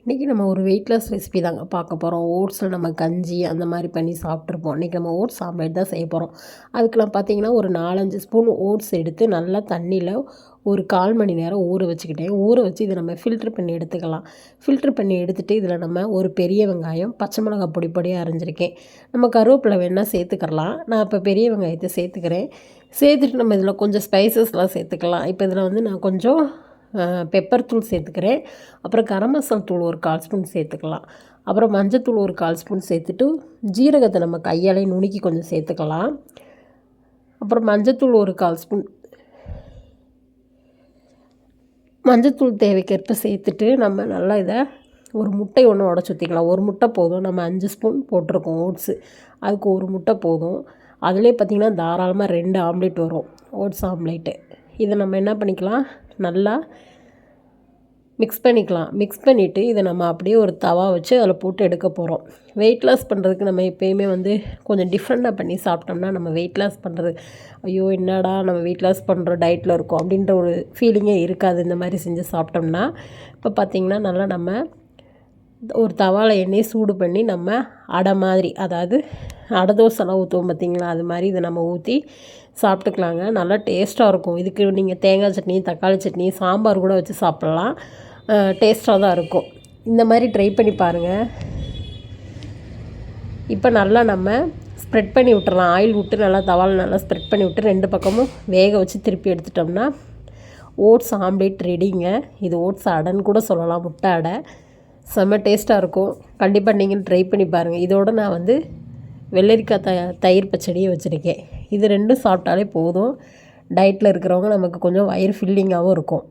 இன்றைக்கி நம்ம ஒரு வெயிட் லாஸ் ரெசிபி தாங்க பார்க்க போகிறோம். ஓட்ஸில் நம்ம கஞ்சி அந்த மாதிரி பண்ணி சாப்பிட்ருப்போம். இன்றைக்கி நம்ம ஓட்ஸ் ஆம்லேட் தான் செய்ய போகிறோம். அதுக்கெலாம் பார்த்திங்கன்னா ஒரு 4-5 ஸ்பூன் ஓட்ஸ் எடுத்து நல்லா தண்ணியில் ஒரு 1/4 மணி நேரம் ஊற வச்சுக்கிட்டேன். ஊற வச்சு இதை நம்ம ஃபில்ட்ரு பண்ணி எடுத்துக்கலாம். ஃபில்ட்ரு பண்ணி எடுத்துகிட்டு இதில் நம்ம ஒரு பெரிய வெங்காயம், பச்சை மிளகாய் பொடி பொடியாக அரைஞ்சிருக்கேன். நம்ம கருவேப்பிலை வேணால் சேர்த்துக்கலாம். நான் இப்போ பெரிய வெங்காயத்தை சேர்த்துக்கிறேன். சேர்த்துட்டு நம்ம இதில் கொஞ்சம் ஸ்பைசஸ்லாம் சேர்த்துக்கலாம். இப்போ இதில் வந்து நான் கொஞ்சம் பெப்பர் தூள் சேர்த்துக்கிறேன். அப்புறம் கரம் மசாலா தூள் ஒரு 1/4 ஸ்பூன் சேர்த்துக்கலாம். அப்புறம் மஞ்சத்தூள் ஒரு 1/4 ஸ்பூன் சேர்த்துட்டு ஜீரகத்தை நம்ம கையாலே நுணுக்கி கொஞ்சம் சேர்த்துக்கலாம். அப்புறம் மஞ்சத்தூள் ஒரு 1/4 ஸ்பூன், மஞ்சத்தூள் தேவைக்கேற்ப சேர்த்துட்டு நம்ம நல்லா இதை ஒரு முட்டை ஒன்று உடச்சி ஊற்றிக்கலாம். ஒரு முட்டை போதும். நம்ம 5 ஸ்பூன் போட்டிருக்கோம் ஓட்ஸு, அதுக்கு ஒரு முட்டை போதும். அதிலே பார்த்திங்கன்னா தாராளமாக 2 ஆம்லேட் வரும், ஓட்ஸ் ஆம்லேட்டு. இதை நம்ம என்ன பண்ணிக்கலாம், நல்லா மிக்ஸ் பண்ணிக்கலாம். மிக்ஸ் பண்ணிவிட்டு இதை நம்ம அப்படியே ஒரு தவா வச்சு அதில் போட்டு எடுக்க போகிறோம். வெயிட் லாஸ் பண்ணுறதுக்கு நம்ம எப்போயுமே வந்து கொஞ்சம் டிஃப்ரெண்ட்டாக பண்ணி சாப்பிட்டோம்னா நம்ம வெயிட் லாஸ் பண்ணுறது, ஐயோ என்னடா நம்ம வெயிட் லாஸ் பண்ணுறோம் டயட்டில் இருக்கோம் அப்படின்ற ஒரு ஃபீலிங்கே இருக்காது இந்த மாதிரி செஞ்சு சாப்பிட்டோம்னா. இப்போ பார்த்திங்கன்னா நல்லா நம்ம ஒரு தவாவில் எண்ணெயை சூடு பண்ணி நம்ம அடை மாதிரி, அதாவது அடை தோசைலாம் ஊற்றுவோம் பார்த்திங்களா, அது மாதிரி இதை நம்ம ஊற்றி சாப்பிட்டுக்கலாங்க. நல்லா டேஸ்ட்டாக இருக்கும். இதுக்கு நீங்கள் தேங்காய் சட்னி, தக்காளி சட்னி, சாம்பார் கூட வச்சு சாப்பிட்லாம். டேஸ்ட்டாக தான் இருக்கும். இந்த மாதிரி ட்ரை பண்ணி பாருங்கள். இப்போ நல்லா நம்ம ஸ்ப்ரெட் பண்ணி விட்டுறலாம். ஆயில் விட்டு நல்லா தவாவில் நல்லா ஸ்ப்ரெட் பண்ணி விட்டு 2 பக்கமும் வேக வச்சு திருப்பி எடுத்துட்டோம்னா ஓட்ஸ் ஆம்லேட் ரெடிங்க. இது ஓட்ஸ் அடைன்னு கூட சொல்லலாம், முட்டை அடை. செம்ம டேஸ்ட்டாக இருக்கும். கண்டிப்பாக நீங்கள் ட்ரை பண்ணி பாருங்கள். இதோடு நான் வந்து வெள்ளரிக்காய் தயிர் பச்சடியை வச்சுருக்கேன். இது 2 சாப்பிட்டாலே போதும். டயட்டில் இருக்கிறவங்க நமக்கு கொஞ்சம் வயிறு ஃபில்லிங்காகவும் இருக்கும்.